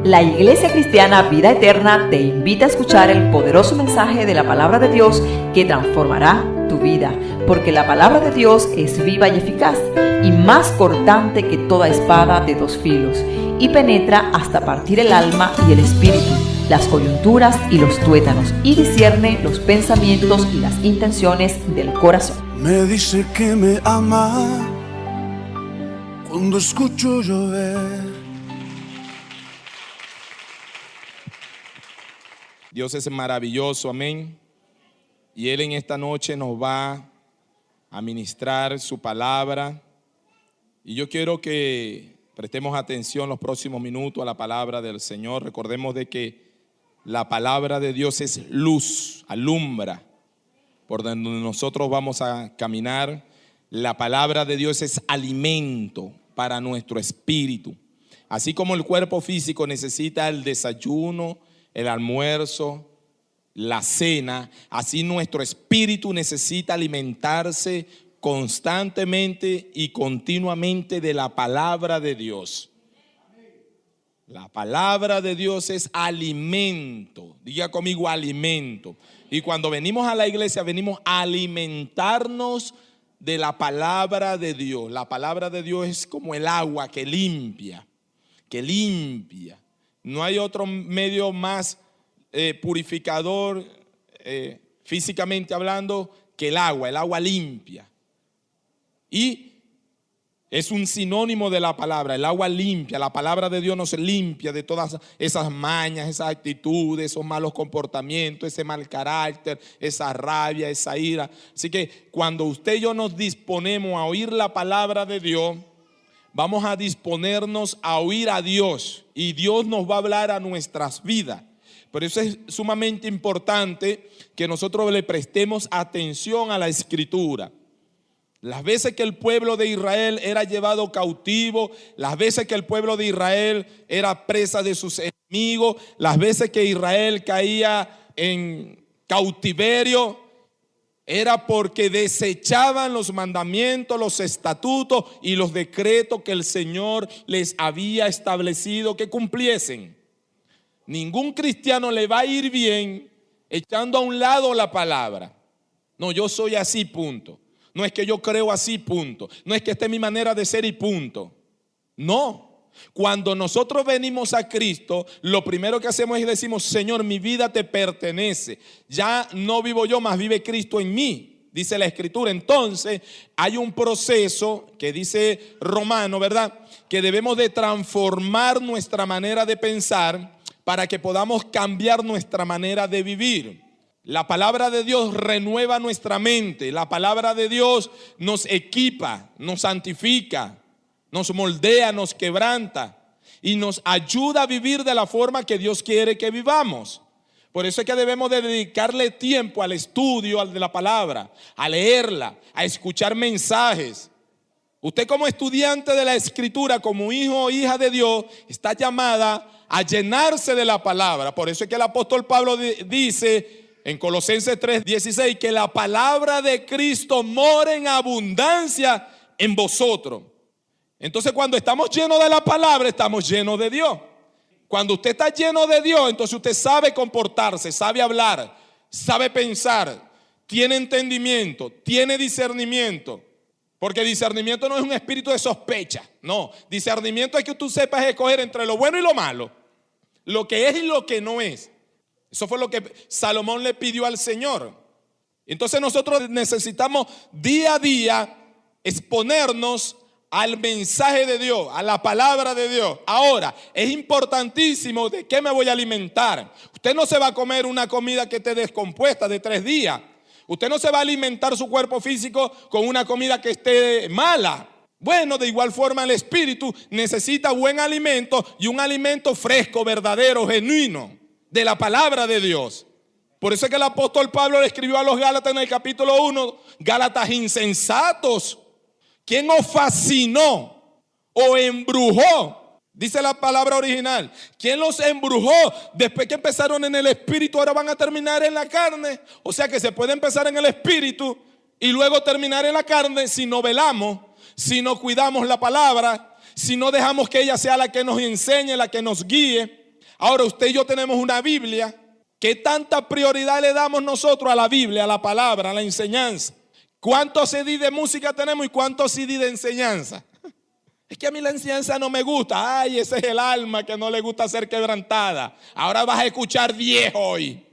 La Iglesia Cristiana Vida Eterna te invita a escuchar el poderoso mensaje de la Palabra de Dios que transformará tu vida, porque la Palabra de Dios es viva y eficaz y más cortante que toda espada de dos filos, y penetra hasta partir el alma y el espíritu, las coyunturas y los tuétanos, y discierne los pensamientos y las intenciones del corazón. Me dice que me ama cuando escucho llover. Dios es maravilloso, amén. Y Él en esta noche nos va a ministrar su palabra. Y yo quiero que prestemos atención los próximos minutos a la palabra del Señor. Recordemos de que la palabra de Dios es luz, alumbra por donde nosotros vamos a caminar. La palabra de Dios es alimento para nuestro espíritu. Así como el cuerpo físico necesita el desayuno, el almuerzo, la cena, así nuestro espíritu necesita alimentarse constantemente y continuamente de la palabra de Dios. La palabra de Dios es alimento. Diga conmigo, alimento. Y cuando venimos a la iglesia, venimos a alimentarnos de la palabra de Dios. La palabra de Dios es como el agua que limpia, que limpia. No hay otro medio más purificador, físicamente hablando, que el agua limpia. Y es un sinónimo de la palabra, el agua limpia. La palabra de Dios nos limpia de todas esas mañas, esas actitudes, esos malos comportamientos, ese mal carácter, esa rabia, esa ira. Así que cuando usted y yo nos disponemos a oír la palabra de Dios, vamos a disponernos a oír a Dios y Dios nos va a hablar a nuestras vidas. Por eso es sumamente importante que nosotros le prestemos atención a la Escritura. Las veces que el pueblo de Israel era llevado cautivo, las veces que el pueblo de Israel era presa de sus enemigos, las veces que Israel caía en cautiverio, era porque desechaban los mandamientos, los estatutos y los decretos que el Señor les había establecido que cumpliesen. Ningún cristiano le va a ir bien echando a un lado la palabra. No, yo soy así, punto. No es que yo creo así, punto. No es que esta es mi manera de ser y punto. No. Cuando nosotros venimos a Cristo, lo primero que hacemos es decimos: Señor, mi vida te pertenece. Ya no vivo yo, más vive Cristo en mí, dice la Escritura. Entonces hay un proceso que dice Romano, ¿verdad? Que debemos de transformar nuestra manera de pensar para que podamos cambiar nuestra manera de vivir. La palabra de Dios renueva nuestra mente. La palabra de Dios nos equipa, nos santifica, nos moldea, nos quebranta y nos ayuda a vivir de la forma que Dios quiere que vivamos. Por eso es que debemos de dedicarle tiempo al estudio de la palabra, a leerla, a escuchar mensajes. Usted como estudiante de la Escritura, como hijo o hija de Dios, está llamada a llenarse de la palabra. Por eso es que el apóstol Pablo dice en Colosenses 3:16 que la palabra de Cristo mora en abundancia en vosotros. Entonces cuando estamos llenos de la palabra, estamos llenos de Dios. Cuando usted está lleno de Dios, entonces usted sabe comportarse, sabe hablar, sabe pensar, tiene entendimiento, tiene discernimiento. Porque discernimiento no es un espíritu de sospecha. No, discernimiento es que tú sepas escoger entre lo bueno y lo malo, lo que es y lo que no es. Eso fue lo que Salomón le pidió al Señor. Entonces nosotros necesitamos día a día exponernos al mensaje de Dios, a la palabra de Dios. Ahora, es importantísimo de qué me voy a alimentar. Usted no se va a comer una comida que esté descompuesta de 3 días. Usted no se va a alimentar su cuerpo físico con una comida que esté mala. Bueno, de igual forma el espíritu necesita buen alimento y un alimento fresco, verdadero, genuino, de la palabra de Dios. Por eso es que el apóstol Pablo le escribió a los Gálatas en el capítulo 1, Gálatas insensatos. ¿Quién os fascinó o embrujó? Dice la palabra original. ¿Quién los embrujó? Después que empezaron en el espíritu, ahora van a terminar en la carne. O sea que se puede empezar en el espíritu y luego terminar en la carne si no velamos, si no cuidamos la palabra, si no dejamos que ella sea la que nos enseñe, la que nos guíe. Ahora usted y yo tenemos una Biblia. ¿Qué tanta prioridad le damos nosotros a la Biblia, a la palabra, a la enseñanza? ¿Cuántos CD de música tenemos y cuántos CD de enseñanza? Es que a mí la enseñanza no me gusta. Ay, ese es el alma que no le gusta ser quebrantada. Ahora vas a escuchar 10 hoy.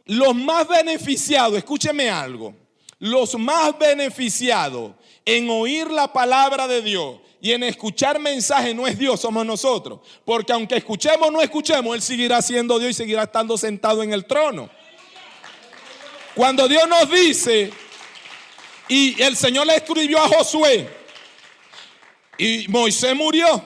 Los más beneficiados, escúcheme algo. Los más beneficiados en oír la palabra de Dios y en escuchar mensajes no es Dios, somos nosotros. Porque aunque escuchemos o no escuchemos, Él seguirá siendo Dios y seguirá estando sentado en el trono. Cuando Dios nos dice, y el Señor le escribió a Josué, y Moisés murió,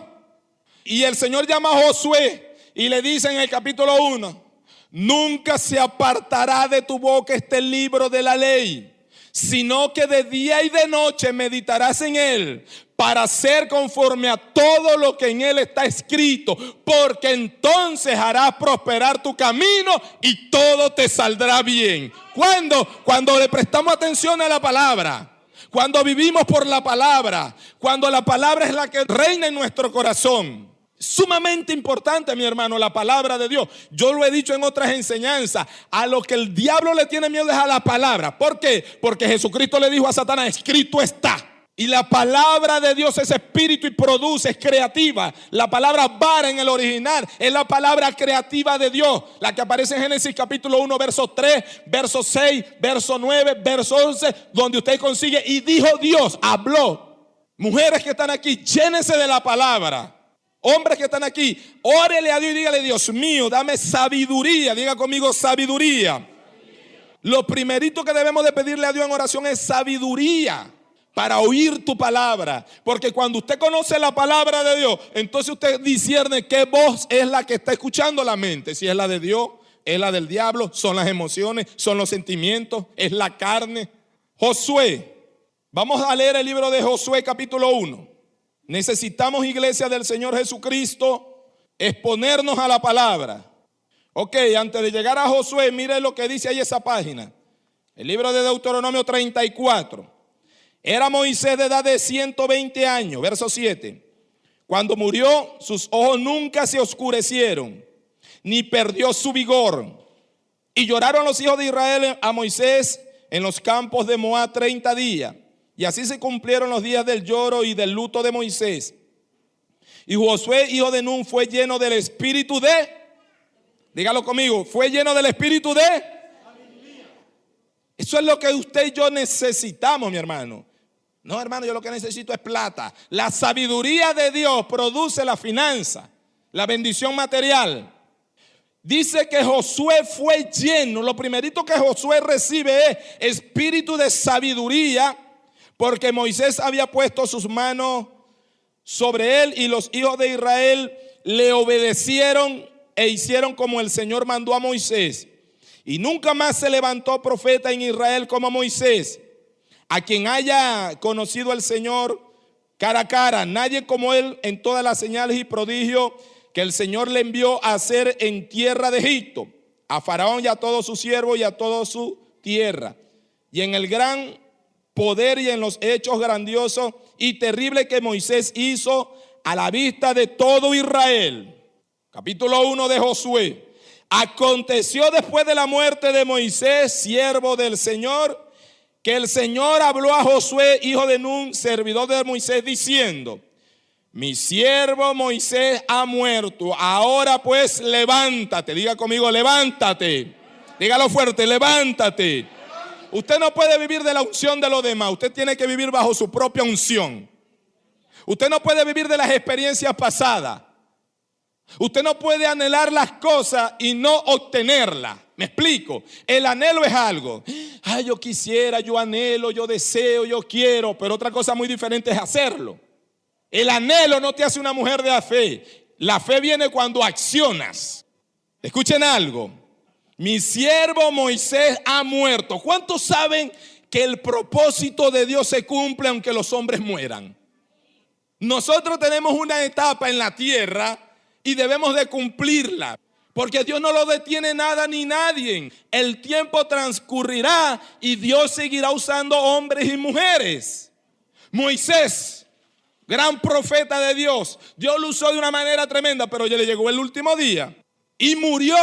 y el Señor llama a Josué y le dice en el capítulo 1, nunca se apartará de tu boca este libro de la ley, sino que de día y de noche meditarás en él, para hacer conforme a todo lo que en él está escrito, porque entonces harás prosperar tu camino y todo te saldrá bien. Cuando le prestamos atención a la palabra, cuando vivimos por la palabra, cuando la palabra es la que reina en nuestro corazón. Sumamente importante, mi hermano, la palabra de Dios. Yo lo he dicho en otras enseñanzas. A lo que el diablo le tiene miedo es a la palabra. ¿Por qué? Porque Jesucristo le dijo a Satanás, escrito está. Y la palabra de Dios es espíritu y produce, es creativa. La palabra vara en el original es la palabra creativa de Dios, la que aparece en Génesis capítulo 1, verso 3, verso 6, verso 9, verso 11, donde usted consigue, y dijo Dios, habló. Mujeres que están aquí, llénense de la palabra. Hombres que están aquí, órele a Dios y dígale, Dios mío, dame sabiduría. Diga conmigo, sabiduría. Lo primerito que debemos de pedirle a Dios en oración es sabiduría para oír tu palabra. Porque cuando usted conoce la palabra de Dios, entonces usted discierne qué voz es la que está escuchando la mente. Si es la de Dios, es la del diablo, son las emociones, son los sentimientos, es la carne. Josué, vamos a leer el libro de Josué capítulo 1. Necesitamos, iglesia del Señor Jesucristo, exponernos a la palabra. Ok, antes de llegar a Josué, mire lo que dice ahí esa página. El libro de Deuteronomio 34. Era Moisés de edad de 120 años, verso 7. Cuando murió, sus ojos nunca se oscurecieron, ni perdió su vigor. Y lloraron los hijos de Israel a Moisés en los campos de Moab 30 días. Y así se cumplieron los días del lloro y del luto de Moisés. Y Josué, hijo de Nun, fue lleno del espíritu de, dígalo conmigo, fue lleno del espíritu de sabiduría. Eso es lo que usted y yo necesitamos, mi hermano. No, hermano, yo lo que necesito es plata. La sabiduría de Dios produce la finanza, la bendición material. Dice que Josué fue lleno. Lo primerito que Josué recibe es espíritu de sabiduría, porque Moisés había puesto sus manos sobre él y los hijos de Israel le obedecieron e hicieron como el Señor mandó a Moisés. Y nunca más se levantó profeta en Israel como Moisés, a quien haya conocido el Señor cara a cara. Nadie como él en todas las señales y prodigios que el Señor le envió a hacer en tierra de Egipto, a Faraón y a todos sus siervos y a toda su tierra. Y en el gran poder y en los hechos grandiosos y terribles que Moisés hizo a la vista de todo Israel. Capítulo 1 de Josué. Aconteció después de la muerte de Moisés, siervo del Señor, que el Señor habló a Josué, hijo de Nun, servidor de Moisés, diciendo: mi siervo Moisés ha muerto. Ahora pues levántate. Diga conmigo, levántate. Dígalo fuerte, levántate. Usted no puede vivir de la unción de los demás. Usted tiene que vivir bajo su propia unción. Usted no puede vivir de las experiencias pasadas. Usted no puede anhelar las cosas y no obtenerlas. ¿Me explico? El anhelo es algo. Ay, yo quisiera, yo anhelo, yo deseo, yo quiero. Pero otra cosa muy diferente es hacerlo. El anhelo no te hace una mujer de la fe. La fe viene cuando accionas. Escuchen algo. Mi siervo Moisés ha muerto. ¿Cuántos saben que el propósito de Dios se cumple aunque los hombres mueran? Nosotros tenemos una etapa en la tierra y debemos de cumplirla, porque Dios no lo detiene nada ni nadie. El tiempo transcurrirá y Dios seguirá usando hombres y mujeres. Moisés, gran profeta de Dios, Dios lo usó de una manera tremenda, pero ya le llegó el último día. y murió.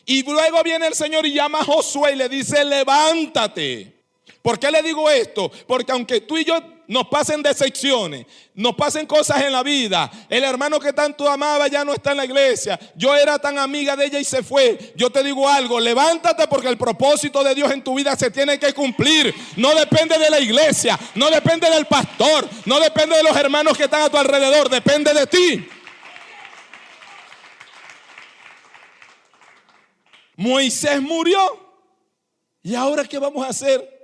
Y luego viene el Señor y llama a Josué y le dice: levántate. ¿Por qué le digo esto? Porque aunque tú y yo nos pasen decepciones, nos pasen cosas en la vida, el hermano que tanto amaba ya no está en la iglesia, yo era tan amiga de ella y se fue, yo te digo algo: levántate, porque el propósito de Dios en tu vida se tiene que cumplir. No depende de la iglesia, no depende del pastor, no depende de los hermanos que están a tu alrededor, depende de ti. Moisés murió. ¿Y ahora qué vamos a hacer?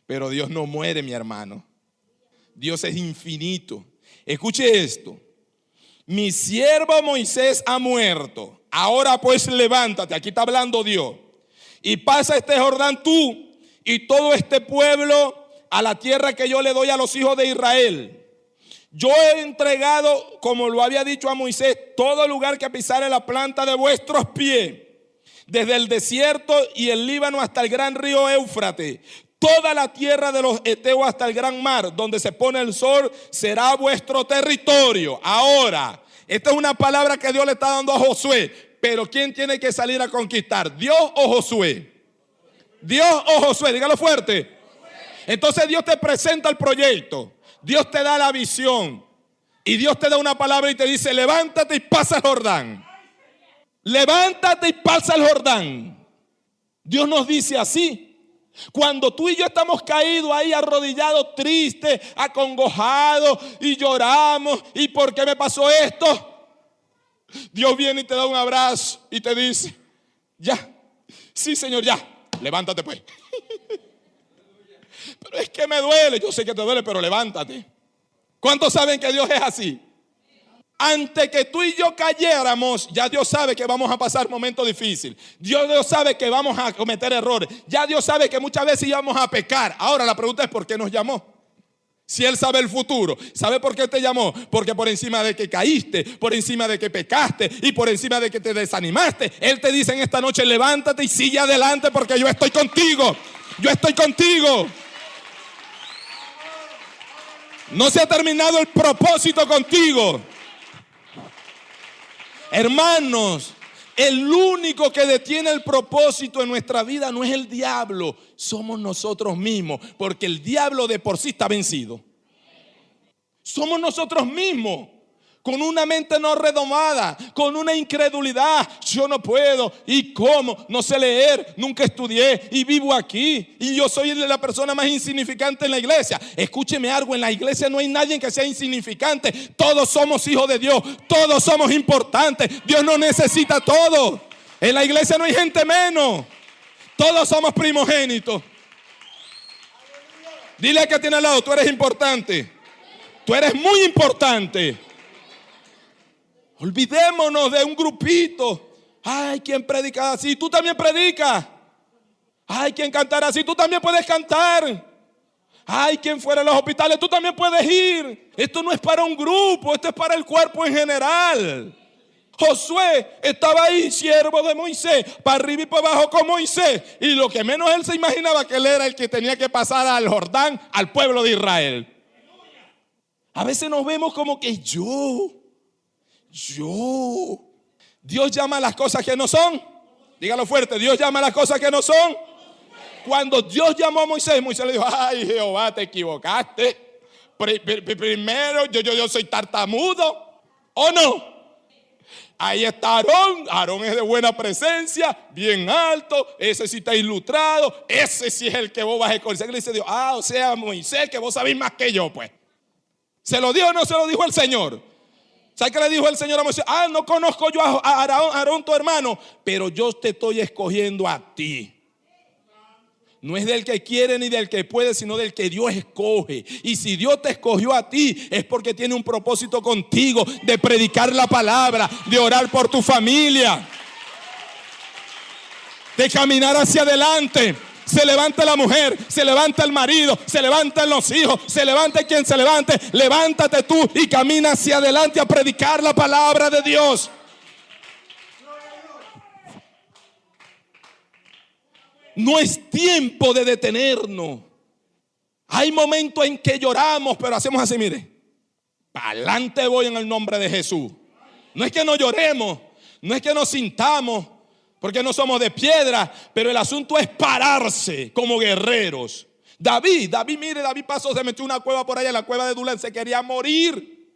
Pero Dios no muere, mi hermano. Dios es infinito. Escuche esto: mi siervo Moisés ha muerto. Ahora pues levántate, aquí está hablando Dios, y pasa este Jordán tú y todo este pueblo a la tierra que yo le doy a los hijos de Israel. Yo he entregado, como lo había dicho a Moisés, todo lugar que pisare la planta de vuestros pies, desde el desierto y el Líbano hasta el gran río Éufrates. Toda la tierra de los heteos hasta el gran mar, donde se pone el sol, será vuestro territorio. Ahora, esta es una palabra que Dios le está dando a Josué. Pero ¿quién tiene que salir a conquistar? ¿Dios o Josué? Dios o Josué, dígalo fuerte. Entonces Dios te presenta el proyecto, Dios te da la visión y Dios te da una palabra y te dice: levántate y pasa el Jordán. Levántate y pasa el Jordán. Dios nos dice así. Cuando tú y yo estamos caídos ahí, arrodillados, tristes, acongojados y lloramos: ¿y por qué me pasó esto? Dios viene y te da un abrazo y te dice: ya, sí Señor, ya, levántate pues. Pero es que me duele. Yo sé que te duele, pero levántate. ¿Cuántos saben que Dios es así? Antes que tú y yo cayéramos, ya Dios sabe que vamos a pasar momentos difíciles. Dios sabe que vamos a cometer errores. Ya Dios sabe que muchas veces íbamos a pecar. Ahora la pregunta es: ¿por qué nos llamó? Si Él sabe el futuro, ¿sabe por qué te llamó? Porque por encima de que caíste, por encima de que pecaste y por encima de que te desanimaste, Él te dice en esta noche: levántate y sigue adelante, porque yo estoy contigo. Yo estoy contigo. No se ha terminado el propósito contigo. Hermanos, el único que detiene el propósito en nuestra vida no es el diablo, somos nosotros mismos, porque el diablo de por sí está vencido. Somos nosotros mismos, con una mente no redomada, con una incredulidad: yo no puedo, ¿y cómo? No sé leer, nunca estudié y vivo aquí, y yo soy la persona más insignificante en la iglesia. Escúcheme algo: en la iglesia no hay nadie que sea insignificante. Todos somos hijos de Dios, todos somos importantes. Dios no necesita todo. En la iglesia no hay gente menos, todos somos primogénitos. Dile al que tiene al lado: tú eres importante, tú eres muy importante. Olvidémonos de un grupito. Ay, quien predica así, tú también predicas. Ay, quien cantará así, tú también puedes cantar. Ay, quien fuera a los hospitales, tú también puedes ir. Esto no es para un grupo, esto es para el cuerpo en general. Josué estaba ahí, siervo de Moisés, para arriba y para abajo con Moisés. Y lo que menos él se imaginaba, que él era el que tenía que pasar al Jordán, al pueblo de Israel. A veces nos vemos como que yo. Dios llama a las cosas que no son. Dígalo fuerte: Dios llama a las cosas que no son. Cuando Dios llamó a Moisés, Moisés le dijo: ay, Jehová, te equivocaste. Primero yo soy tartamudo, ¿o no? Ahí está Aarón. Aarón es de buena presencia, bien alto, ese sí está ilustrado, ese sí es el que vos vas a conocer. Le dice Dios: o sea, Moisés, que vos sabés más que yo, pues. ¿Se lo dijo o no se lo dijo el Señor? ¿Sabe qué le dijo el Señor a Moisés? No conozco yo a Aarón tu hermano, pero yo te estoy escogiendo a ti. No es del que quiere ni del que puede, sino del que Dios escoge. Y si Dios te escogió a ti, es porque tiene un propósito contigo, de predicar la palabra, de orar por tu familia, de caminar hacia adelante. Se levanta la mujer, se levanta el marido, se levantan los hijos, se levanta quien se levante. Levántate tú y camina hacia adelante a predicar la palabra de Dios. No es tiempo de detenernos. Hay momentos en que lloramos, pero hacemos así, mire: para adelante voy en el nombre de Jesús. No es que no lloremos, No es que nos sintamos, porque no somos de piedra, pero el asunto es pararse como guerreros. David, mire, David pasó, se metió en una cueva por allá, en la cueva de Dulán, se quería morir.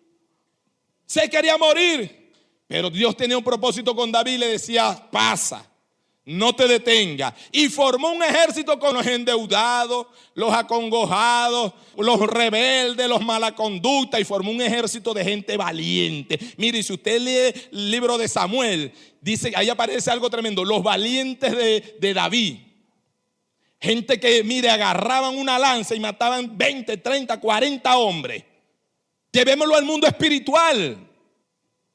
Pero Dios tenía un propósito con David y le decía, pasa, no te detengas. Y formó un ejército con los endeudados, los acongojados, los rebeldes, los mala conducta, y formó un ejército de gente valiente. Mire, si usted lee el libro de Samuel, dice, ahí aparece algo tremendo, los valientes de David. Gente que, mire, agarraban una lanza y mataban 20, 30, 40 hombres. Llevémoslo al mundo espiritual.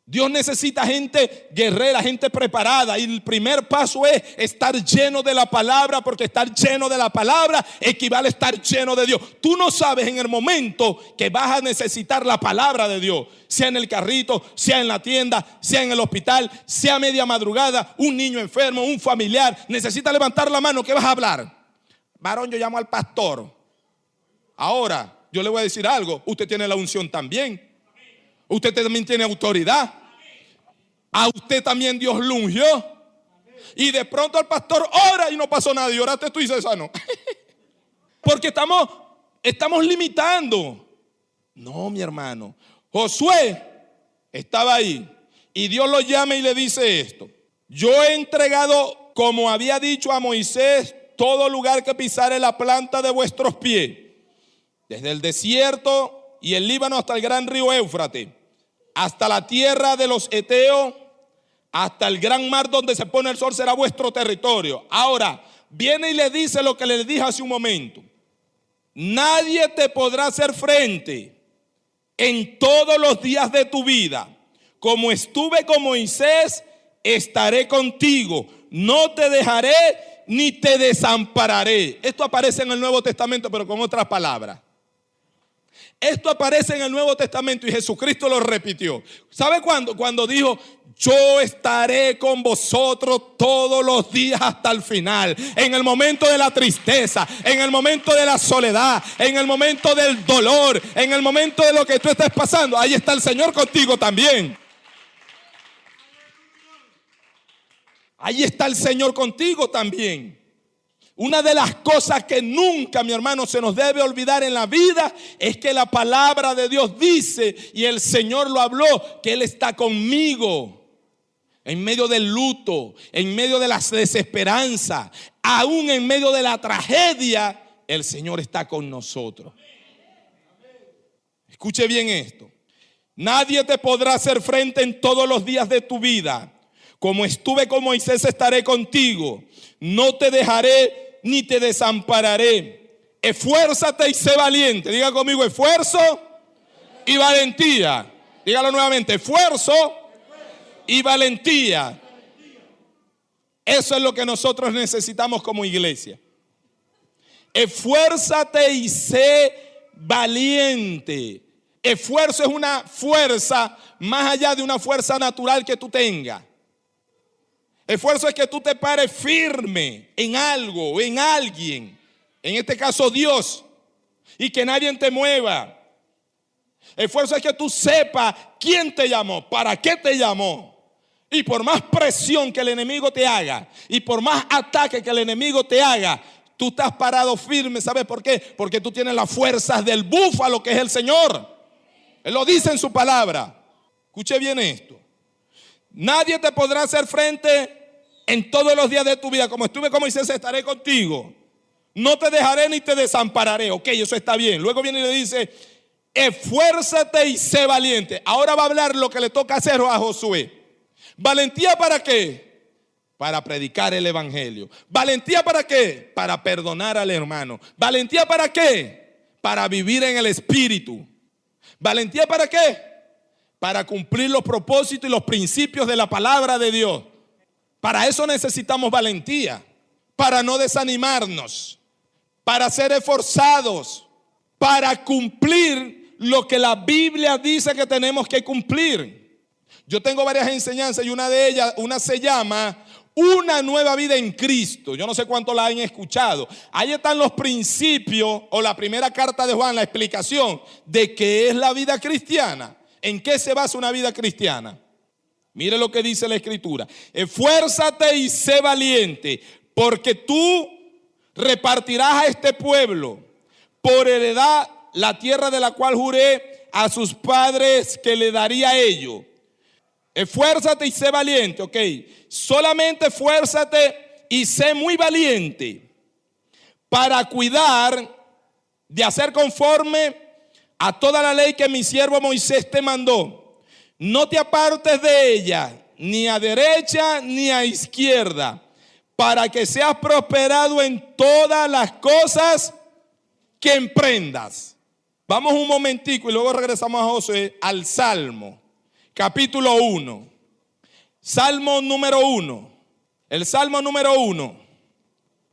Dios necesita gente guerrera, gente preparada. Y el primer paso es estar lleno de la palabra, porque estar lleno de la palabra equivale a estar lleno de Dios. Tú no sabes en el momento que vas a necesitar la palabra de Dios, sea en el carrito, sea en la tienda, sea en el hospital, sea a media madrugada, un niño enfermo, un familiar, necesita levantar la mano. ¿Qué vas a hablar? Varón, yo llamo al pastor. Ahora, yo le voy a decir algo. Usted tiene la unción también. Usted también tiene autoridad. A usted también Dios lo ungió. Y de pronto el pastor ora y no pasó nada. Y oraste tú y se sanó. Porque estamos limitando. No, mi hermano. Josué estaba ahí. Y Dios lo llama y le dice esto. Yo he entregado, como había dicho a Moisés, todo lugar que pisare la planta de vuestros pies, desde el desierto y el Líbano hasta el gran río Éufrates, hasta la tierra de los Eteos, hasta el gran mar donde se pone el sol, será vuestro territorio. Ahora, viene y le dice lo que le dije hace un momento. Nadie te podrá hacer frente en todos los días de tu vida. Como estuve con Moisés, estaré contigo. No te dejaré ni te desampararé. Esto aparece en el Nuevo Testamento, pero con otras palabras. Esto aparece en el Nuevo Testamento y Jesucristo lo repitió. ¿Sabe cuándo? Cuando dijo, yo estaré con vosotros todos los días hasta el final. En el momento de la tristeza, en el momento de la soledad, en el momento del dolor, en el momento de lo que tú estés pasando. Ahí está el Señor contigo también. Ahí está el Señor contigo también. Una de las cosas que nunca, mi hermano, se nos debe olvidar en la vida es que la palabra de Dios dice, y el Señor lo habló, que Él está conmigo en medio del luto, en medio de la desesperanza, aún en medio de la tragedia. El Señor está con nosotros. Escuche bien esto. Nadie te podrá hacer frente en todos los días de tu vida. Como estuve con Moisés, estaré contigo. No te dejaré ni te desampararé. Esfuérzate y sé valiente. Diga conmigo, esfuerzo y valentía. Dígalo nuevamente, esfuerzo y valentía. Eso es lo que nosotros necesitamos como iglesia. Esfuérzate y sé valiente. Esfuerzo es una fuerza más allá de una fuerza natural que tú tengas. Esfuerzo es que tú te pares firme en algo, en alguien, en este caso Dios, y que nadie te mueva. Esfuerzo es que tú sepas quién te llamó, para qué te llamó. Y por más presión que el enemigo te haga, y por más ataque que el enemigo te haga, tú estás parado firme. ¿Sabes por qué? Porque tú tienes las fuerzas del búfalo, que es el Señor. Él lo dice en su palabra. Escuche bien esto. Nadie te podrá hacer frente en todos los días de tu vida. Como estuve con Moisés, estaré contigo. No te dejaré ni te desampararé. Ok, eso está bien. Luego viene y le dice, esfuérzate y sé valiente. Ahora va a hablar lo que le toca hacer a Josué. ¿Valentía para qué? Para predicar el evangelio. ¿Valentía para qué? Para perdonar al hermano. ¿Valentía para qué? Para vivir en el espíritu. ¿Valentía para qué? Para cumplir los propósitos y los principios de la palabra de Dios. Para eso necesitamos valentía, para no desanimarnos, para ser esforzados, para cumplir lo que la Biblia dice que tenemos que cumplir. Yo tengo varias enseñanzas y una de ellas, se llama Una nueva vida en Cristo. Yo no sé cuánto la han escuchado. Ahí están los principios, o la primera carta de Juan, la explicación de qué es la vida cristiana. ¿En qué se basa una vida cristiana? Mire lo que dice la Escritura. Esfuérzate y sé valiente, porque tú repartirás a este pueblo por heredad la tierra de la cual juré a sus padres que le daría a ellos. Esfuérzate y sé valiente, ok. Solamente esfuérzate y sé muy valiente para cuidar de hacer conforme a toda la ley que mi siervo Moisés te mandó. No te apartes de ella, ni a derecha ni a izquierda, para que seas prosperado en todas las cosas que emprendas. Vamos un momentico y luego regresamos a Josué, al Salmo, capítulo 1. Salmo número 1. El Salmo número 1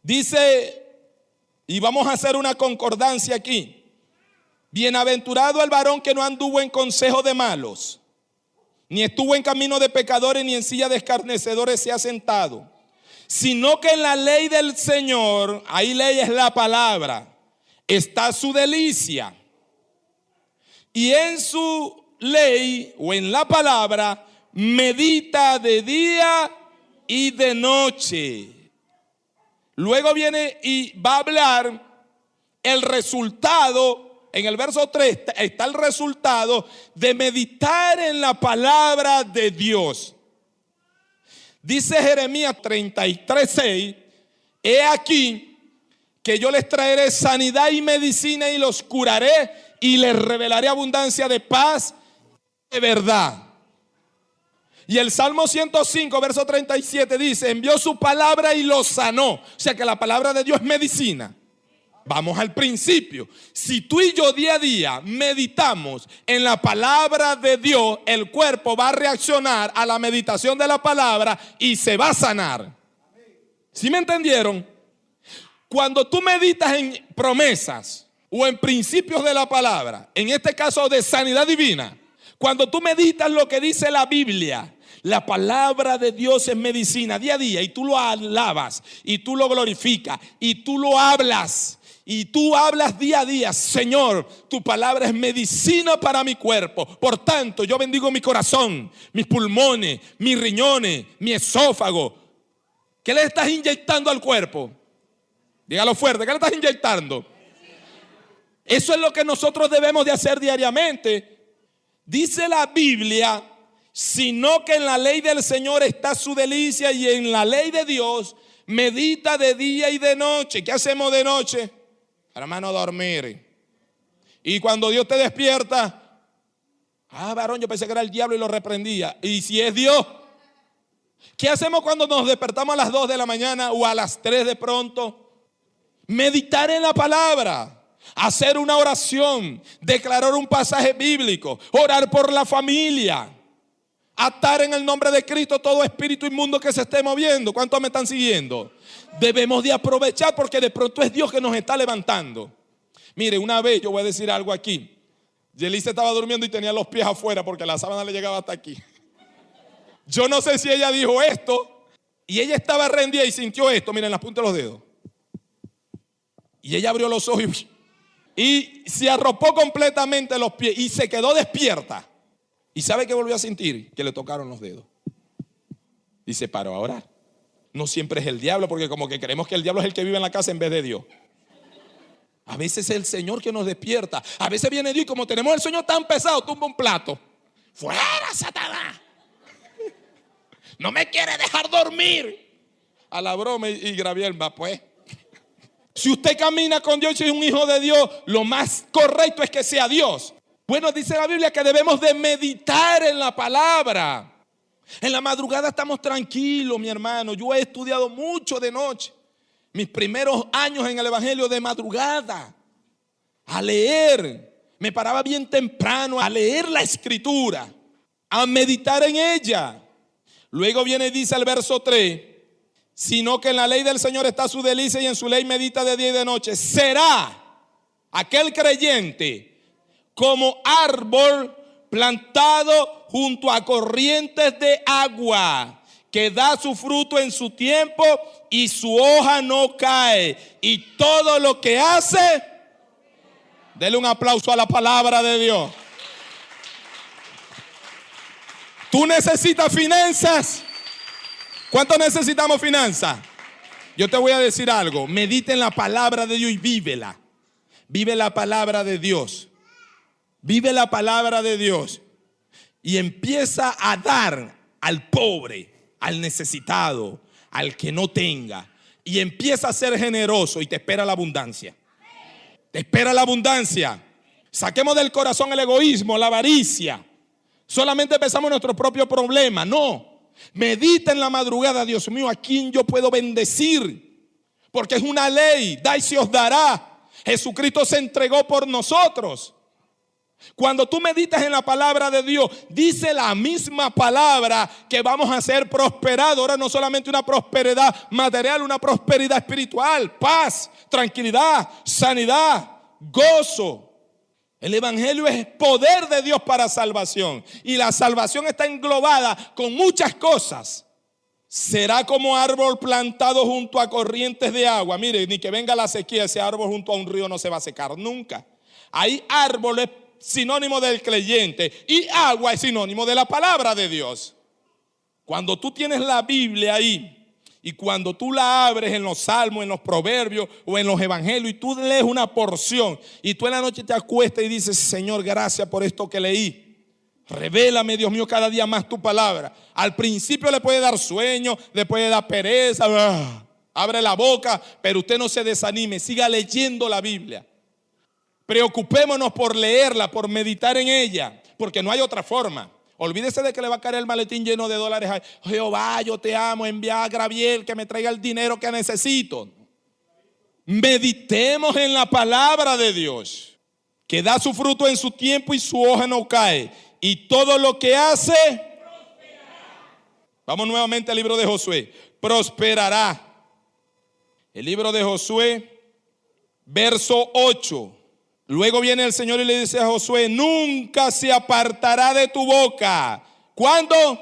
dice, y vamos a hacer una concordancia aquí: bienaventurado el varón que no anduvo en consejo de malos, ni estuvo en camino de pecadores, ni en silla de escarnecedores se ha sentado, sino que en la ley del Señor, ahí ley es la palabra, está su delicia. Y en su ley o en la palabra medita de día y de noche. Luego viene y va a hablar el resultado. En el verso 3 está el resultado de meditar en la palabra de Dios. Dice Jeremías 33:6: he aquí que yo les traeré sanidad y medicina y los curaré y les revelaré abundancia de paz y de verdad. Y el Salmo 105, verso 37 dice: envió su palabra y los sanó. O sea que la palabra de Dios es medicina. Vamos al principio. Si tú y yo día a día meditamos en la palabra de Dios, el cuerpo va a reaccionar a la meditación de la palabra y se va a sanar. ¿Sí me entendieron? Cuando tú meditas en promesas o en principios de la palabra, en este caso de sanidad divina, cuando tú meditas lo que dice la Biblia, la palabra de Dios es medicina día a día, y tú lo alabas y tú lo glorificas y tú lo hablas. Y tú hablas día a día: Señor, tu palabra es medicina para mi cuerpo. Por tanto, yo bendigo mi corazón, mis pulmones, mis riñones, mi esófago. ¿Qué le estás inyectando al cuerpo? Dígalo fuerte, ¿qué le estás inyectando? Eso es lo que nosotros debemos de hacer diariamente. Dice la Biblia: sino que en la ley del Señor está su delicia, y en la ley de Dios medita de día y de noche. ¿Qué hacemos de noche? Hermano, dormir. Y cuando Dios te despierta, varón, yo pensé que era el diablo y lo reprendía. ¿Y si es Dios? ¿Qué hacemos cuando nos despertamos a las 2 de la mañana o a las 3 de pronto? Meditar en la palabra, hacer una oración, declarar un pasaje bíblico, orar por la familia, atar en el nombre de Cristo todo espíritu inmundo que se esté moviendo. ¿Cuántos me están siguiendo? Debemos de aprovechar, porque de pronto es Dios que nos está levantando. Mire, una vez yo voy a decir algo aquí. Yelice estaba durmiendo y tenía los pies afuera porque la sábana le llegaba hasta aquí. Yo no sé si ella dijo esto y ella estaba rendida y sintió esto. Miren, las puntas de los dedos. Y ella abrió los ojos y se arropó completamente los pies y se quedó despierta. ¿Y sabe qué volvió a sentir? Que le tocaron los dedos. Y se paró a orar. No siempre es el diablo, porque como que creemos que el diablo es el que vive en la casa en vez de Dios. A veces es el Señor que nos despierta. A veces viene Dios y como tenemos el sueño tan pesado, tumba un plato. ¡Fuera, Satanás! No me quiere dejar dormir. A la broma y Graviel va, pues. Si usted camina con Dios y es un hijo de Dios, lo más correcto es que sea Dios. Bueno, dice la Biblia que debemos de meditar en la palabra. En la madrugada estamos tranquilos, mi hermano. Yo he estudiado mucho de noche. Mis primeros años en el evangelio, de madrugada, a leer. Me paraba bien temprano a leer la escritura, a meditar en ella. Luego viene y dice el verso 3: sino que en la ley del Señor está su delicia, y en su ley medita de día y de noche. Será aquel creyente como árbol plantado junto a corrientes de agua, que da su fruto en su tiempo y su hoja no cae, y todo lo que hace, dele un aplauso a la palabra de Dios. ¿Tú necesitas finanzas? ¿Cuánto necesitamos finanzas? Yo te voy a decir algo. Medita en la palabra de Dios y vívela. Vive la palabra de Dios. Vive la palabra de Dios. Y empieza a dar al pobre, al necesitado, al que no tenga. Y empieza a ser generoso y te espera la abundancia. Te espera la abundancia. Saquemos del corazón el egoísmo, la avaricia. Solamente pensamos en nuestro propio problema. No. Medita en la madrugada, Dios mío, ¿a quién yo puedo bendecir? Porque es una ley, da y se os dará. Jesucristo se entregó por nosotros. Cuando tú meditas en la palabra de Dios, dice la misma palabra que vamos a ser prosperados. Ahora no solamente una prosperidad material, una prosperidad espiritual, paz, tranquilidad, sanidad, gozo. El evangelio es poder de Dios para salvación. Y la salvación está englobada con muchas cosas. Será como árbol plantado junto a corrientes de agua. Mire, ni que venga la sequía, ese árbol junto a un río no se va a secar nunca. Hay árboles sinónimo del creyente y agua es sinónimo de la palabra de Dios. Cuando tú tienes la Biblia ahí y cuando tú la abres en los salmos, en los proverbios o en los evangelios y tú lees una porción y tú en la noche te acuestas y dices: Señor, gracias por esto que leí. Revélame, Dios mío, cada día más tu palabra. Al principio le puede dar sueño, le puede dar pereza, abre la boca, pero usted no se desanime, siga leyendo la Biblia. Preocupémonos por leerla, por meditar en ella, porque no hay otra forma. Olvídese de que le va a caer el maletín lleno de dólares. Jehová, yo te amo, envía a Gabriel que me traiga el dinero que necesito. Meditemos en la palabra de Dios, que da su fruto en su tiempo y su hoja no cae. Y todo lo que hace, prosperará. Vamos nuevamente al libro de Josué. Prosperará. El libro de Josué, verso 8. Luego viene el Señor y le dice a Josué: nunca se apartará de tu boca. ¿Cuándo?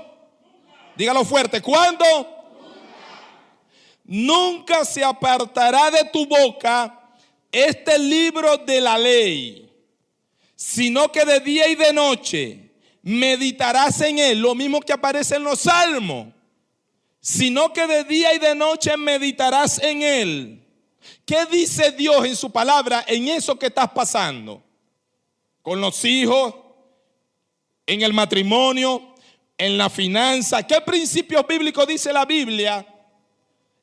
Dígalo fuerte. ¿Cuándo? Nunca se apartará de tu boca este libro de la ley, sino que de día y de noche meditarás en él. Lo mismo que aparece en los salmos. Sino que de día y de noche meditarás en él. ¿Qué dice Dios en su palabra en eso que estás pasando? Con los hijos, en el matrimonio, en la finanza. ¿Qué principios bíblicos dice la Biblia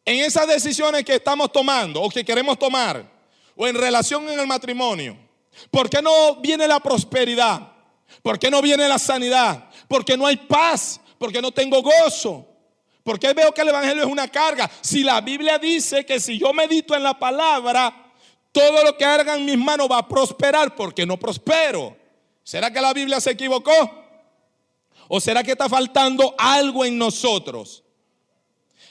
en esas decisiones que estamos tomando o que queremos tomar? O en relación en el matrimonio. ¿Por qué no viene la prosperidad? ¿Por qué no viene la sanidad? ¿Por qué no hay paz? ¿Por qué no tengo gozo? ¿Por qué veo que el evangelio es una carga? Si la Biblia dice que si yo medito en la palabra, todo lo que haga en mis manos va a prosperar. ¿Por qué no prospero? ¿Será que la Biblia se equivocó? ¿O será que está faltando algo en nosotros?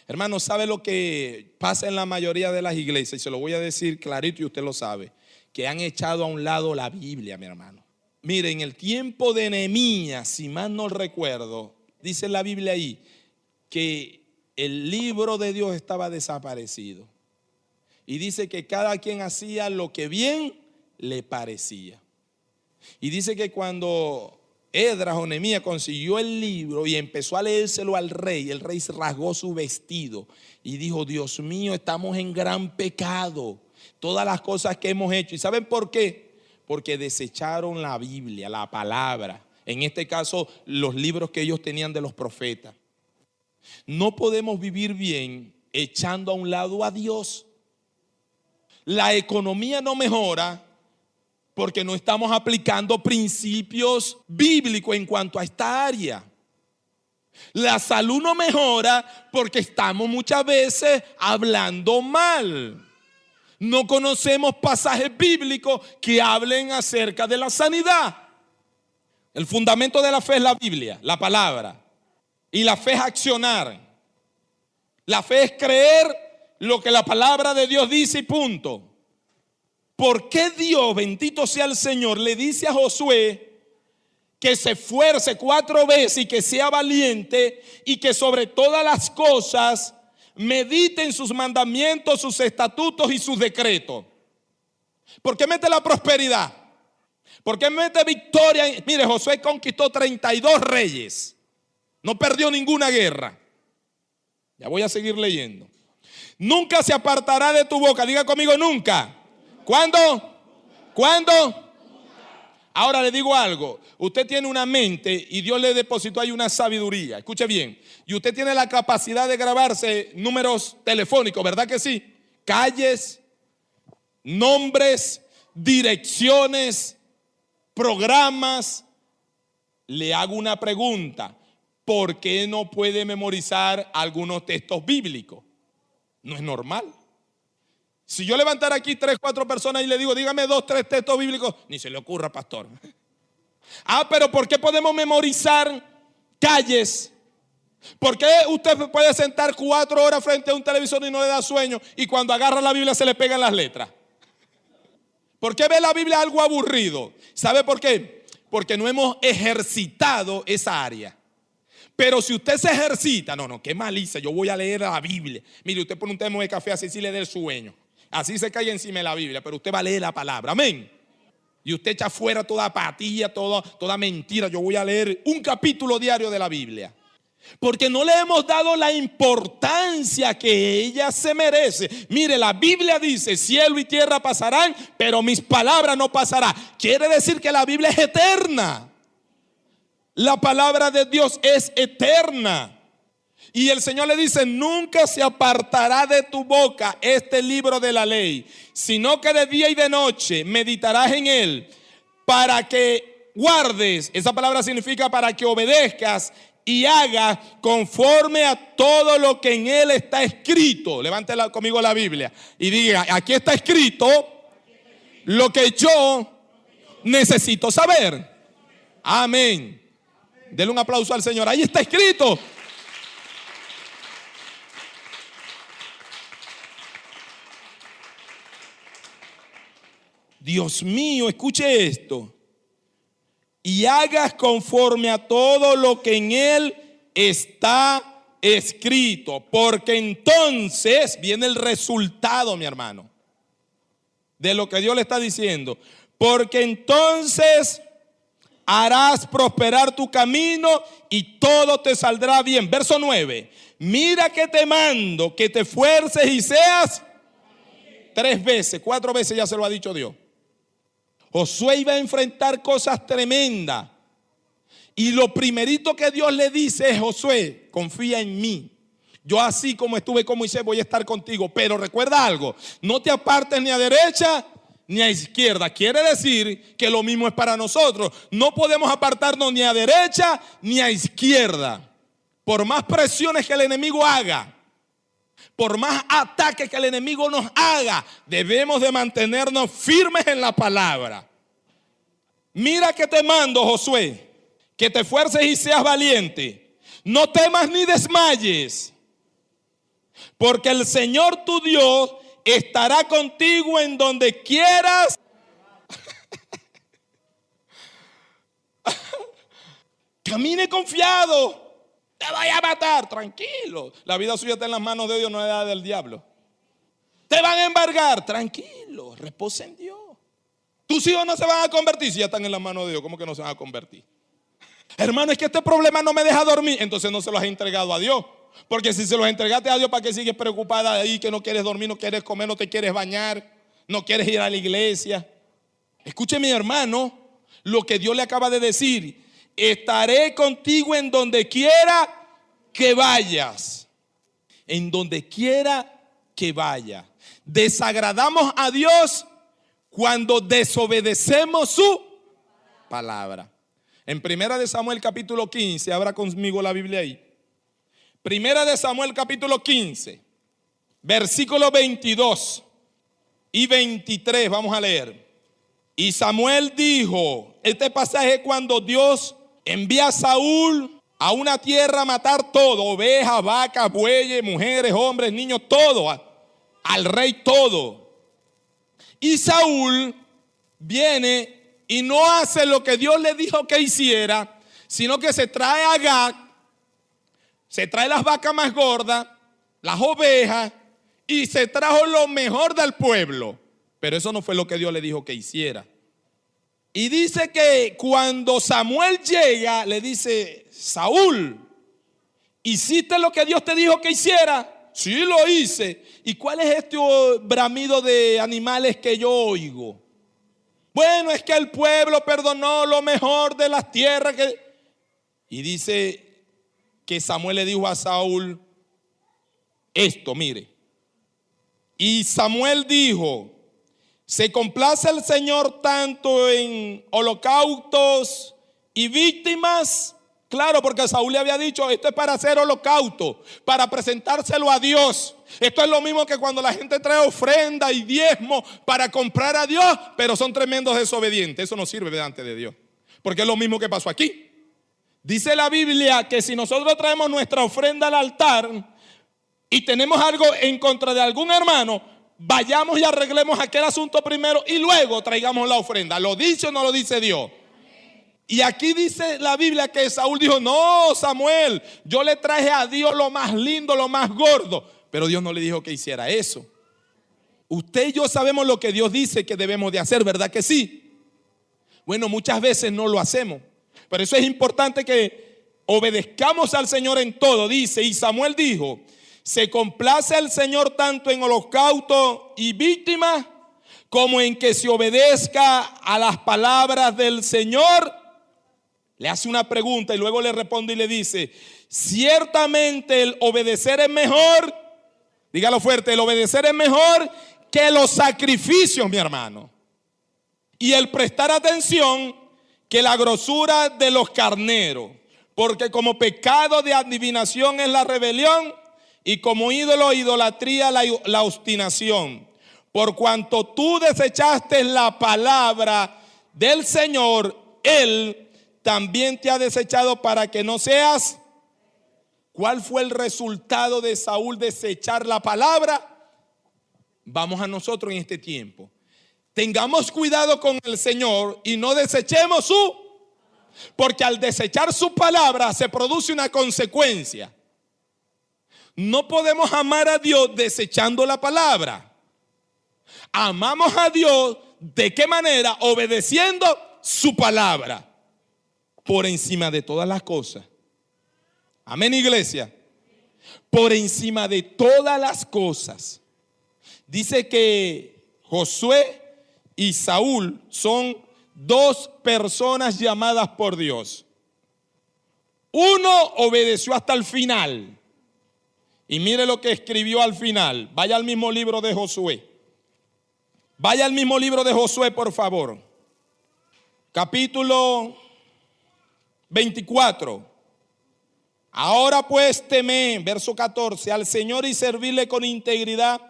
Hermano, ¿sabe lo que pasa en la mayoría de las iglesias? Y se lo voy a decir clarito y usted lo sabe. Que han echado a un lado la Biblia, mi hermano. Mire, en el tiempo de Nehemías, si mal no recuerdo, dice la Biblia ahí, que el libro de Dios estaba desaparecido. Y dice que cada quien hacía lo que bien le parecía. Y dice que cuando Esdras o Nehemías consiguió el libro y empezó a leérselo al rey, el rey se rasgó su vestido y dijo: Dios mío, estamos en gran pecado. Todas las cosas que hemos hecho. ¿Y saben por qué? Porque desecharon la Biblia, la palabra. En este caso, los libros que ellos tenían de los profetas. No podemos vivir bien echando a un lado a Dios. La economía no mejora porque no estamos aplicando principios bíblicos en cuanto a esta área. La salud no mejora porque estamos muchas veces hablando mal. No conocemos pasajes bíblicos que hablen acerca de la sanidad. El fundamento de la fe es la Biblia, la palabra. Y la fe es accionar. La fe es creer lo que la palabra de Dios dice y punto. ¿Por qué Dios, bendito sea el Señor, le dice a Josué que se esfuerce 4 veces y que sea valiente y que sobre todas las cosas medite en sus mandamientos, sus estatutos y sus decretos? ¿Por qué mete la prosperidad? ¿Por qué mete victoria? Mire, Josué conquistó 32 reyes. No perdió ninguna guerra. Ya voy a seguir leyendo. Nunca se apartará de tu boca. Diga conmigo, nunca. ¿Cuándo? ¿Cuándo? Ahora le digo algo. Usted tiene una mente y Dios le depositó ahí una sabiduría. Escuche bien. Y usted tiene la capacidad de grabarse números telefónicos, ¿verdad que sí? Calles, nombres, direcciones, programas. Le hago una pregunta. ¿Por qué no puede memorizar algunos textos bíblicos? No es normal. Si yo levantara aquí 3, 4 personas y le digo, dígame 2, 3 textos bíblicos, ni se le ocurra, pastor. Pero ¿por qué podemos memorizar calles? ¿Por qué usted puede sentar 4 horas frente a un televisor y no le da sueño y cuando agarra la Biblia se le pegan las letras? ¿Por qué ve la Biblia algo aburrido? ¿Sabe por qué? Porque no hemos ejercitado esa área. Pero si usted se ejercita, qué malicia, yo voy a leer la Biblia. Mire, usted pone un termo de café así le da el sueño. Así se cae encima de la Biblia, pero usted va a leer la palabra, amén. Y usted echa fuera toda apatía, toda mentira. Yo voy a leer un capítulo diario de la Biblia. Porque no le hemos dado la importancia que ella se merece. Mire, la Biblia dice, cielo y tierra pasarán, pero mis palabras no pasarán. Quiere decir que la Biblia es eterna. La palabra de Dios es eterna. Y el Señor le dice, nunca se apartará de tu boca este libro de la ley, sino que de día y de noche meditarás en él para que guardes. Esa palabra significa para que obedezcas y hagas conforme a todo lo que en él está escrito. Levante conmigo la Biblia y diga, aquí está escrito lo que yo necesito saber. Amén. Denle un aplauso al Señor. Ahí está escrito. Dios mío, escuche esto. Y hagas conforme a todo lo que en él está escrito. Porque entonces viene el resultado, mi hermano, de lo que Dios le está diciendo. Porque entonces harás prosperar tu camino y todo te saldrá bien. Verso 9. Mira que te mando que te esfuerces y seas 3 veces, 4 veces ya se lo ha dicho Dios. Josué iba a enfrentar cosas tremendas. Y lo primerito que Dios le dice es, Josué, confía en mí. Yo así como estuve con Moisés voy a estar contigo. Pero recuerda algo, no te apartes ni a derecha ni a izquierda. Quiere decir que lo mismo es para nosotros. No podemos apartarnos ni a derecha ni a izquierda. Por más presiones que el enemigo haga, por más ataques que el enemigo nos haga, debemos de mantenernos firmes en la palabra. Mira que te mando, Josué, que te esfuerces y seas valiente. No temas ni desmayes, porque el Señor tu Dios estará contigo en donde quieras. Camine confiado. Te voy a matar, tranquilo. La vida suya está en las manos de Dios, no es la del diablo. Te van a embargar, tranquilo, reposa en Dios. Tus hijos no se van a convertir si ya están en las manos de Dios. ¿Cómo que no se van a convertir? Hermano, es que este problema no me deja dormir. Entonces no se los has entregado a Dios. Porque si se los entregaste a Dios, ¿para qué sigues preocupada ahí? Que no quieres dormir, no quieres comer, no te quieres bañar, no quieres ir a la iglesia. Escuche, mi hermano, lo que Dios le acaba de decir. Estaré contigo en donde quiera que vayas. En donde quiera que vaya. Desagradamos a Dios cuando desobedecemos su palabra. En 1 de Samuel capítulo 15, abra conmigo la Biblia ahí. 1 de Samuel capítulo 15, versículos 22 y 23, vamos a leer. Y Samuel dijo, este pasaje es cuando Dios envía a Saúl a una tierra a matar todo, ovejas, vacas, bueyes, mujeres, hombres, niños, todo, al rey todo. Y Saúl viene y no hace lo que Dios le dijo que hiciera, sino que se trae a Agag, se trae las vacas más gordas, las ovejas, y se trajo lo mejor del pueblo. Pero eso no fue lo que Dios le dijo que hiciera. Y dice que cuando Samuel llega, le dice, Saúl, ¿Hiciste lo que Dios te dijo que hiciera? Sí, lo hice. ¿Y cuál es este bramido de animales que yo oigo? Bueno, es que el pueblo perdonó lo mejor de las tierras Y dice que Samuel le dijo a Saúl esto, mire. Y Samuel dijo: ¿se complace el Señor tanto en holocaustos y víctimas? Claro, porque Saúl le había dicho: esto es para hacer holocausto, para presentárselo a Dios. Esto es lo mismo que cuando la gente trae ofrenda y diezmo para comprar a Dios, pero son tremendos desobedientes. Eso no sirve delante de Dios, porque es lo mismo que pasó aquí. Dice la Biblia que si nosotros traemos nuestra ofrenda al altar y tenemos algo en contra de algún hermano, vayamos y arreglemos aquel asunto primero y luego traigamos la ofrenda. ¿Lo dice o no lo dice Dios? Y aquí dice la Biblia que Saúl dijo: no, Samuel, yo le traje a Dios lo más lindo, lo más gordo. Pero Dios no le dijo que hiciera eso. Usted y yo sabemos lo que Dios dice que debemos de hacer, ¿verdad que sí? Bueno, muchas veces no lo hacemos. Pero eso es importante, que obedezcamos al Señor en todo. Dice, y Samuel dijo: ¿se complace el Señor tanto en holocausto y víctimas como en que se obedezca a las palabras del Señor? Le hace una pregunta y luego le responde y le dice: ciertamente el obedecer es mejor, dígalo fuerte, el obedecer es mejor que los sacrificios, mi hermano, y el prestar atención que la grosura de los carneros, porque como pecado de adivinación es la rebelión, y como ídolo, idolatría, la obstinación. Por cuanto tú desechaste la palabra del Señor, Él también te ha desechado para que no seas. ¿Cuál fue el resultado de Saúl desechar la palabra? Vamos a nosotros en este tiempo. Tengamos cuidado con el Señor y no desechemos porque al desechar su palabra se produce una consecuencia. No podemos amar a Dios desechando la palabra. Amamos a Dios, ¿de qué manera? Obedeciendo su palabra por encima de todas las cosas. Amén, iglesia. Por encima de todas las cosas. Dice que Josué y Saúl son dos personas llamadas por Dios. Uno obedeció hasta el final. Y mire lo que escribió al final. Vaya al mismo libro de Josué. Vaya al mismo libro de Josué, por favor. Capítulo 24. Ahora pues temed, verso 14, al Señor y servirle con integridad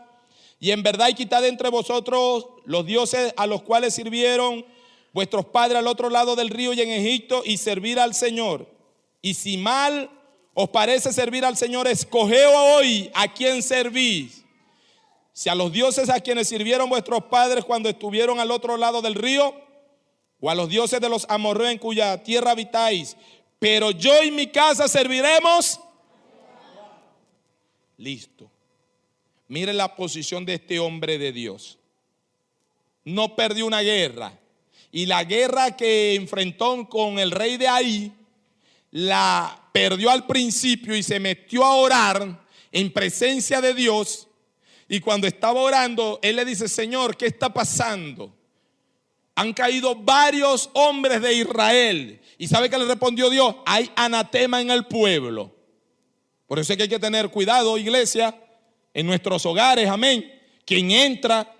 y en verdad, y quitad entre vosotros los dioses a los cuales sirvieron vuestros padres al otro lado del río y en Egipto, y servir al Señor. Y si mal os parece servir al Señor, escogeos hoy a quién servís, si a los dioses a quienes sirvieron vuestros padres cuando estuvieron al otro lado del río, o a los dioses de los amorreos en cuya tierra habitáis. Pero yo y mi casa serviremos. Listo. Mire la posición de este hombre de Dios. No perdió una guerra. Y la guerra que enfrentó con el rey de Ai, la perdió al principio y se metió a orar en presencia de Dios. Y cuando estaba orando, él le dice: Señor, ¿qué está pasando? Han caído varios hombres de Israel. ¿Y sabe qué le respondió Dios? Hay anatema en el pueblo. Por eso es que hay que tener cuidado, iglesia, en nuestros hogares, amén. Quien entra,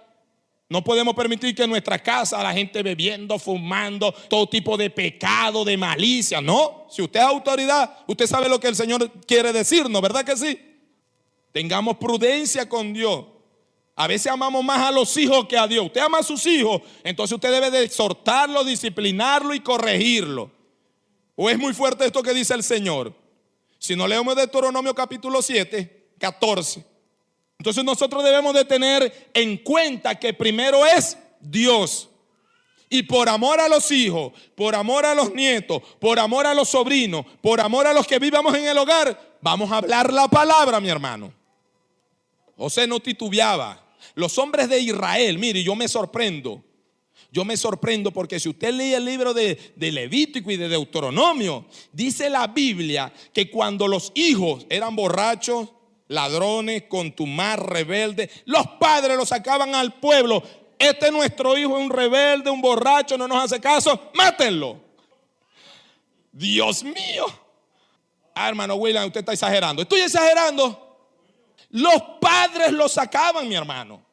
no podemos permitir que en nuestra casa la gente bebiendo, fumando, todo tipo de pecado, de malicia. No, si usted es autoridad, usted sabe lo que el Señor quiere decirnos, ¿verdad que sí? Tengamos prudencia con Dios. A veces amamos más a los hijos que a Dios. Usted ama a sus hijos, entonces usted debe de exhortarlo, disciplinarlo y corregirlo. ¿O es muy fuerte esto que dice el Señor? Si no leemos Deuteronomio capítulo 7, 14. Entonces nosotros debemos de tener en cuenta que primero es Dios. Y por amor a los hijos, por amor a los nietos, por amor a los sobrinos, por amor a los que vivamos en el hogar, vamos a hablar la palabra, mi hermano. José no titubeaba. Los hombres de Israel, mire, yo me sorprendo. Yo me sorprendo porque si usted lee el libro de Levítico y de Deuteronomio, dice la Biblia que cuando los hijos eran borrachos, ladrones, contumaz, rebeldes, los padres los sacaban al pueblo. Este nuestro hijo es un rebelde, un borracho, no nos hace caso, mátenlo. Dios mío. Hermano William, usted está exagerando. Estoy exagerando. Los padres lo sacaban, mi hermano.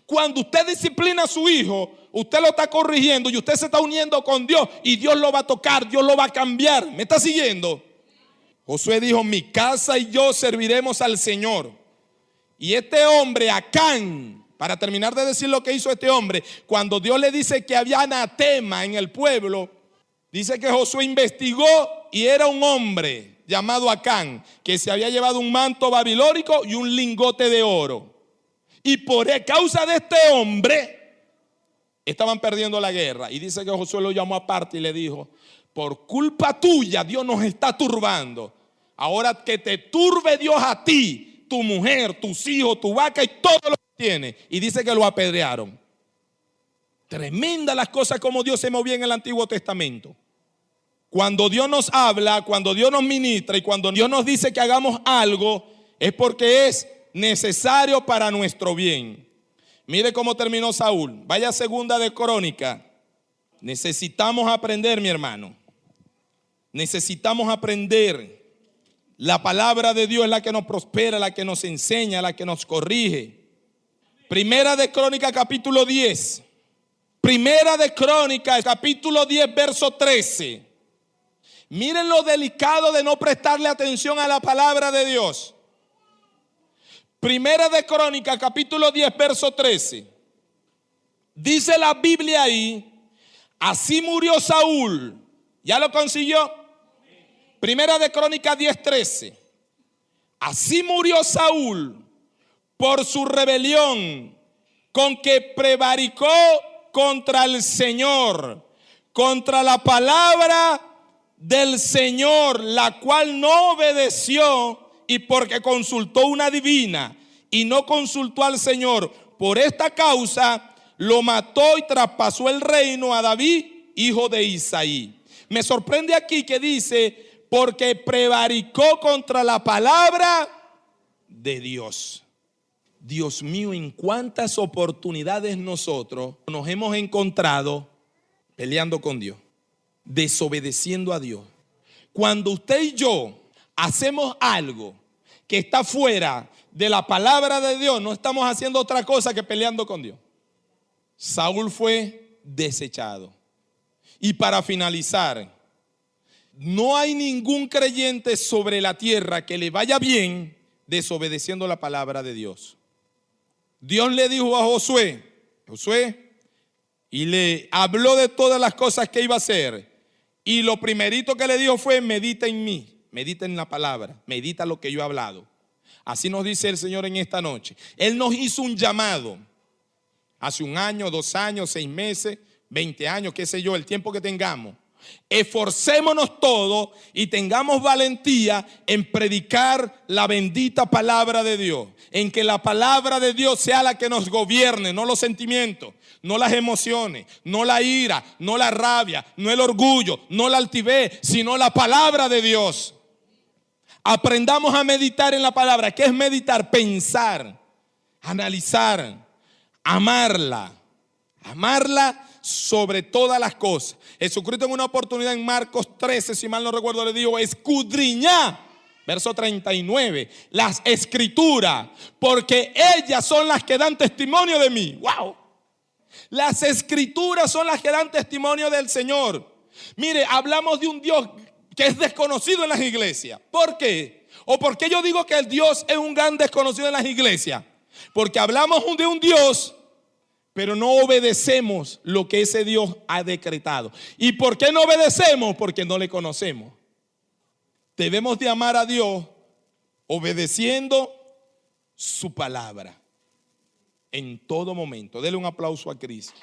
Cuando usted disciplina a su hijo, usted lo está corrigiendo y usted se está uniendo con Dios y Dios lo va a tocar, Dios lo va a cambiar. ¿Me está siguiendo? Josué dijo: mi casa y yo serviremos al Señor. Y este hombre, Acán, para terminar de decir lo que hizo este hombre, cuando Dios le dice que había anatema en el pueblo, dice que Josué investigó y era un hombre llamado Acán, que se había llevado un manto babilónico y un lingote de oro. Y por causa de este hombre estaban perdiendo la guerra. Y dice que Josué lo llamó aparte y le dijo: por culpa tuya Dios nos está turbando. Ahora que te turbe Dios a ti, tu mujer, tus hijos, tu vaca y todo lo que tienes. Y dice que lo apedrearon. Tremenda las cosas como Dios se movía en el Antiguo Testamento. Cuando Dios nos habla, cuando Dios nos ministra y cuando Dios nos dice que hagamos algo, es porque es necesario para nuestro bien. Mire cómo terminó Saúl. Vaya a Segunda de Crónica. Necesitamos aprender, mi hermano. Necesitamos aprender. La palabra de Dios es la que nos prospera, la que nos enseña, la que nos corrige. Primera de Crónica, capítulo 10. Primera de Crónica, capítulo 10, verso 13. Miren lo delicado de no prestarle atención a la palabra de Dios. Primera de Crónica, capítulo 10, verso 13. Dice la Biblia ahí: así murió Saúl. ¿Ya lo consiguió? Primera de Crónica 10, 13. Así murió Saúl por su rebelión, con que prevaricó contra el Señor, contra la palabra del Señor, la cual no obedeció, y porque consultó una divina y no consultó al Señor. Por esta causa lo mató y traspasó el reino a David, hijo de Isaí. Me sorprende aquí que dice: porque prevaricó contra la palabra de Dios. Dios mío, en cuántas oportunidades nosotros nos hemos encontrado peleando con Dios, desobedeciendo a Dios. Cuando usted y yo hacemos algo que está fuera de la palabra de Dios, no estamos haciendo otra cosa que peleando con Dios. Saúl fue desechado. Y para finalizar, no hay ningún creyente sobre la tierra que le vaya bien desobedeciendo la palabra de Dios. Dios le dijo a Josué, y le habló de todas las cosas que iba a hacer. Y lo primerito que le dijo fue: medita en mí, medita en la palabra, medita lo que yo he hablado. Así nos dice el Señor en esta noche. Él nos hizo un llamado hace 1 año, 2 años, 6 meses, 20 años, qué sé yo, el tiempo que tengamos. Esforcémonos todos y tengamos valentía en predicar la bendita palabra de Dios, en que la palabra de Dios sea la que nos gobierne, no los sentimientos, no las emociones, no la ira, no la rabia, no el orgullo, no la altivez, sino la palabra de Dios. Aprendamos a meditar en la palabra. ¿Qué es meditar? Pensar, analizar, amarla sobre todas las cosas. Jesucristo en una oportunidad en Marcos 13, si mal no recuerdo, le dijo: escudriñad, verso 39, las escrituras, porque ellas son las que dan testimonio de mí. ¡Wow! Las escrituras son las que dan testimonio del Señor. Mire, hablamos de un Dios que es desconocido en las iglesias. ¿Por qué? ¿O por qué yo digo que el Dios es un gran desconocido en las iglesias? Porque hablamos de un Dios, pero no obedecemos lo que ese Dios ha decretado. ¿Y por qué no obedecemos? Porque no le conocemos. Debemos de amar a Dios obedeciendo su palabra en todo momento. Dele un aplauso a Cristo.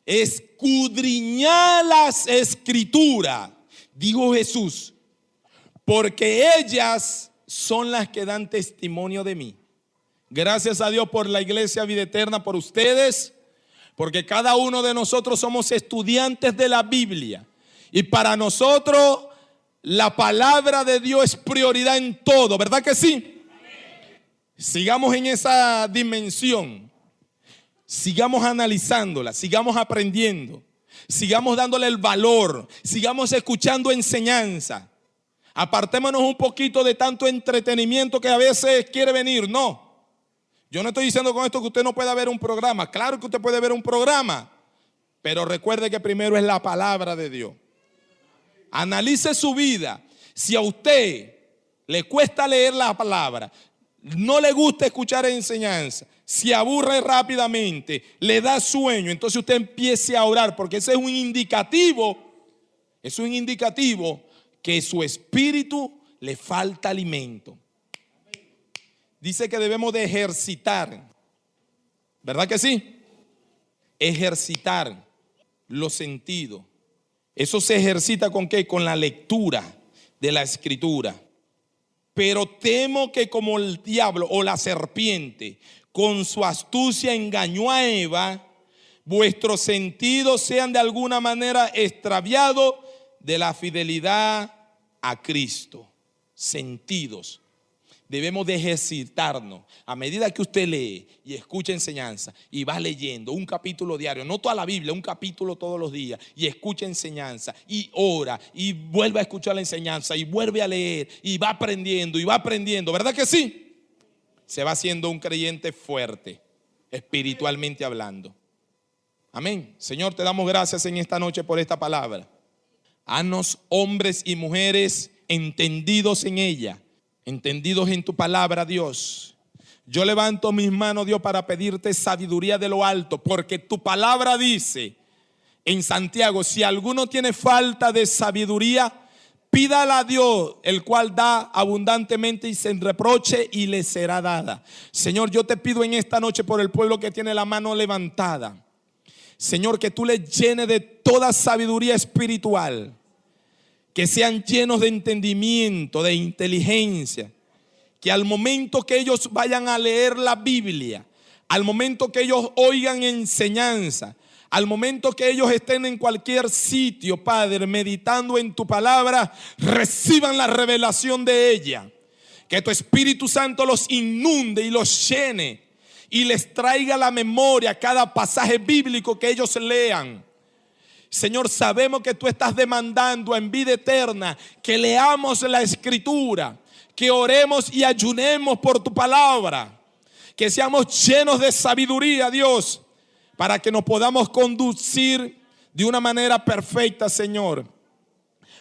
Escudriñad las escrituras, dijo Jesús, porque ellas son las que dan testimonio de mí. Gracias a Dios por la Iglesia Vida Eterna, por ustedes, porque cada uno de nosotros somos estudiantes de la Biblia. Y para nosotros la palabra de Dios es prioridad en todo, ¿verdad que sí? Sigamos en esa dimensión, sigamos analizándola, sigamos aprendiendo, sigamos dándole el valor, sigamos escuchando enseñanza. Apartémonos un poquito de tanto entretenimiento que a veces quiere venir. No, yo no estoy diciendo con esto que usted no pueda ver un programa. Claro que usted puede ver un programa, pero recuerde que primero es la palabra de Dios. Analice su vida. Si a usted le cuesta leer la palabra, no le gusta escuchar enseñanza, se aburre rápidamente, le da sueño, entonces usted empiece a orar, porque ese es un indicativo que su espíritu le falta alimento. Dice que debemos de ejercitar, ¿verdad que sí? Ejercitar los sentidos. Eso se ejercita ¿con qué? Con la lectura de la Escritura. Pero temo que como el diablo o la serpiente con su astucia engañó a Eva, vuestros sentidos sean de alguna manera extraviados de la fidelidad a Cristo. Sentidos. Debemos de ejercitarnos a medida que usted lee y escucha enseñanza y va leyendo un capítulo diario, no toda la Biblia, un capítulo todos los días, y escucha enseñanza y ora y vuelve a escuchar la enseñanza y vuelve a leer y va aprendiendo, ¿verdad que sí? Se va haciendo un creyente fuerte, espiritualmente hablando. Amén. Señor, te damos gracias en esta noche por esta palabra. Haznos hombres y mujeres entendidos en ella, entendidos en tu palabra, Dios. Yo levanto mis manos, Dios, para pedirte sabiduría de lo alto, porque tu palabra dice en Santiago: si alguno tiene falta de sabiduría, pídala a Dios, el cual da abundantemente y sin reproche, y le será dada. Señor, yo te pido en esta noche por el pueblo que tiene la mano levantada, Señor, que tú les llenes de toda sabiduría espiritual, que sean llenos de entendimiento, de inteligencia, que al momento que ellos vayan a leer la Biblia, al momento que ellos oigan enseñanza, al momento que ellos estén en cualquier sitio, Padre, meditando en tu palabra, reciban la revelación de ella. Que tu Espíritu Santo los inunde y los llene y les traiga a la memoria cada pasaje bíblico que ellos lean. Señor, sabemos que tú estás demandando en Vida Eterna que leamos la Escritura, que oremos y ayunemos por tu palabra, que seamos llenos de sabiduría, Dios, para que nos podamos conducir de una manera perfecta, Señor.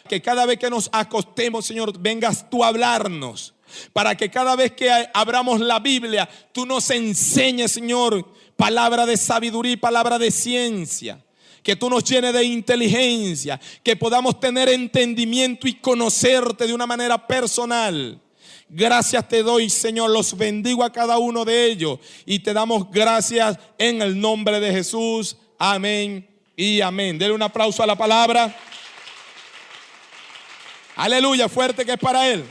Que cada vez que nos acostemos, Señor, vengas tú a hablarnos, para que cada vez que abramos la Biblia, tú nos enseñes, Señor, palabra de sabiduría y palabra de ciencia. Que tú nos llenes de inteligencia, que podamos tener entendimiento y conocerte de una manera personal. Gracias te doy, Señor, los bendigo a cada uno de ellos y te damos gracias en el nombre de Jesús. Amén y amén. Denle un aplauso a la palabra. Aleluya, fuerte, que es para Él.